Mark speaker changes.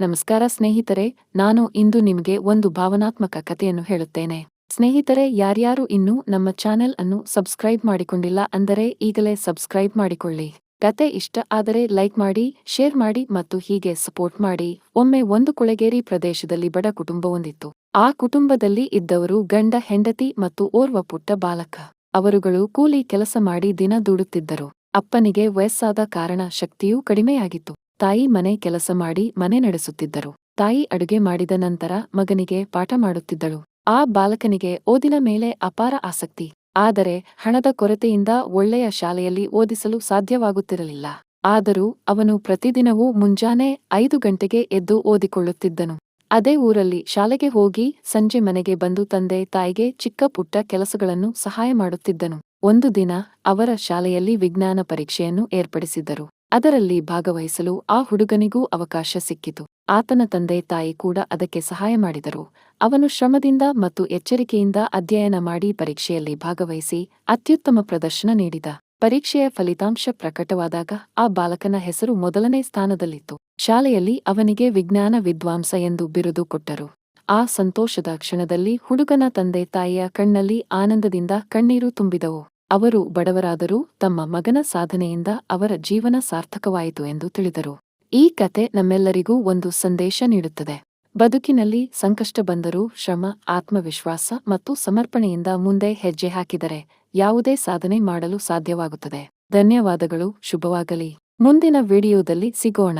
Speaker 1: ನಮಸ್ಕಾರ ಸ್ನೇಹಿತರೆ, ನಾನು ಇಂದು ನಿಮಗೆ ಒಂದು ಭಾವನಾತ್ಮಕ ಕಥೆಯನ್ನು ಹೇಳುತ್ತೇನೆ. ಸ್ನೇಹಿತರೆ, ಯಾರ್ಯಾರು ಇನ್ನೂ ನಮ್ಮ ಚಾನೆಲ್ ಅನ್ನು ಸಬ್ಸ್ಕ್ರೈಬ್ ಮಾಡಿಕೊಂಡಿಲ್ಲ ಅಂದರೆ ಈಗಲೇ ಸಬ್ಸ್ಕ್ರೈಬ್ ಮಾಡಿಕೊಳ್ಳಿ. ಕತೆ ಇಷ್ಟ ಆದರೆ ಲೈಕ್ ಮಾಡಿ, ಶೇರ್ ಮಾಡಿ ಮತ್ತು ಹೀಗೆ ಸಪೋರ್ಟ್ ಮಾಡಿ. ಒಮ್ಮೆ ಒಂದು ಕೊಳೆಗೇರಿ ಪ್ರದೇಶದಲ್ಲಿ ಬಡ ಕುಟುಂಬವೊಂದಿತ್ತು. ಆ ಕುಟುಂಬದಲ್ಲಿ ಇದ್ದವರು ಗಂಡ, ಹೆಂಡತಿ ಮತ್ತು ಓರ್ವ ಪುಟ್ಟ ಬಾಲಕ. ಅವರುಗಳು ಕೂಲಿ ಕೆಲಸ ಮಾಡಿ ದಿನ ದುಡುತ್ತಿದ್ದರು. ಅಪ್ಪನಿಗೆ ವಯಸ್ಸಾದ ಕಾರಣ ಶಕ್ತಿಯೂ ಕಡಿಮೆಯಾಗಿತ್ತು. ತಾಯಿ ಮನೆ ಕೆಲಸ ಮಾಡಿ ಮನೆ ನಡೆಸುತ್ತಿದ್ದರು. ತಾಯಿ ಅಡುಗೆ ಮಾಡಿದ ನಂತರ ಮಗನಿಗೆ ಪಾಠ ಮಾಡುತ್ತಿದ್ದಳು. ಆ ಬಾಲಕನಿಗೆ ಓದಿನ ಮೇಲೆ ಅಪಾರ ಆಸಕ್ತಿ. ಆದರೆ ಹಣದ ಕೊರತೆಯಿಂದ ಒಳ್ಳೆಯ ಶಾಲೆಯಲ್ಲಿ ಓದಿಸಲು ಸಾಧ್ಯವಾಗುತ್ತಿರಲಿಲ್ಲ. ಆದರೂ ಅವನು ಪ್ರತಿದಿನವೂ ಮುಂಜಾನೆ 5 ಗಂಟೆಗೆ ಎದ್ದು ಓದಿಕೊಳ್ಳುತ್ತಿದ್ದನು. ಅದೇ ಊರಲ್ಲಿ ಶಾಲೆಗೆ ಹೋಗಿ ಸಂಜೆ ಮನೆಗೆ ಬಂದು ತಂದೆ ತಾಯಿಗೆ ಚಿಕ್ಕ ಪುಟ್ಟ ಕೆಲಸಗಳನ್ನು ಸಹಾಯ ಮಾಡುತ್ತಿದ್ದನು. ಒಂದು ದಿನ ಅವರ ಶಾಲೆಯಲ್ಲಿ ವಿಜ್ಞಾನ ಪರೀಕ್ಷೆಯನ್ನು ಏರ್ಪಡಿಸಿದ್ದರು. ಅದರಲ್ಲಿ ಭಾಗವಹಿಸಲು ಆ ಹುಡುಗನಿಗೂ ಅವಕಾಶ ಸಿಕ್ಕಿತು. ಆತನ ತಂದೆ ತಾಯಿ ಕೂಡ ಅದಕ್ಕೆ ಸಹಾಯ ಮಾಡಿದರು. ಅವನು ಶ್ರಮದಿಂದ ಮತ್ತು ಎಚ್ಚರಿಕೆಯಿಂದ ಅಧ್ಯಯನ ಮಾಡಿ ಪರೀಕ್ಷೆಯಲ್ಲಿ ಭಾಗವಹಿಸಿ ಅತ್ಯುತ್ತಮ ಪ್ರದರ್ಶನ ನೀಡಿದ. ಪರೀಕ್ಷೆಯ ಫಲಿತಾಂಶ ಪ್ರಕಟವಾದಾಗ ಆ ಬಾಲಕನ ಹೆಸರು ಮೊದಲನೇ ಸ್ಥಾನದಲ್ಲಿತ್ತು. ಶಾಲೆಯಲ್ಲಿ ಅವನಿಗೆ ವಿಜ್ಞಾನ ವಿದ್ವಾಂಸ ಎಂದು ಬಿರುದು ಕೊಟ್ಟರು. ಆ ಸಂತೋಷದ ಕ್ಷಣದಲ್ಲಿ ಹುಡುಗನ ತಂದೆ ತಾಯಿಯ ಕಣ್ಣಲ್ಲಿ ಆನಂದದಿಂದ ಕಣ್ಣೀರು ತುಂಬಿದವು. ಅವರು ಬಡವರಾದರೂ ತಮ್ಮ ಮಗನ ಸಾಧನೆಯಿಂದ ಅವರ ಜೀವನ ಸಾರ್ಥಕವಾಯಿತು ಎಂದು ತಿಳಿದರು. ಈ ಕತೆ ನಮ್ಮೆಲ್ಲರಿಗೂ ಒಂದು ಸಂದೇಶ ನೀಡುತ್ತದೆ. ಬದುಕಿನಲ್ಲಿ ಸಂಕಷ್ಟ ಬಂದರೂ ಶ್ರಮ, ಆತ್ಮವಿಶ್ವಾಸ ಮತ್ತು ಸಮರ್ಪಣೆಯಿಂದ ಮುಂದೆ ಹೆಜ್ಜೆ ಹಾಕಿದರೆ ಯಾವುದೇ ಸಾಧನೆ ಮಾಡಲು ಸಾಧ್ಯವಾಗುತ್ತದೆ. ಧನ್ಯವಾದಗಳು. ಶುಭವಾಗಲಿ. ಮುಂದಿನ ವಿಡಿಯೋದಲ್ಲಿ ಸಿಗೋಣ.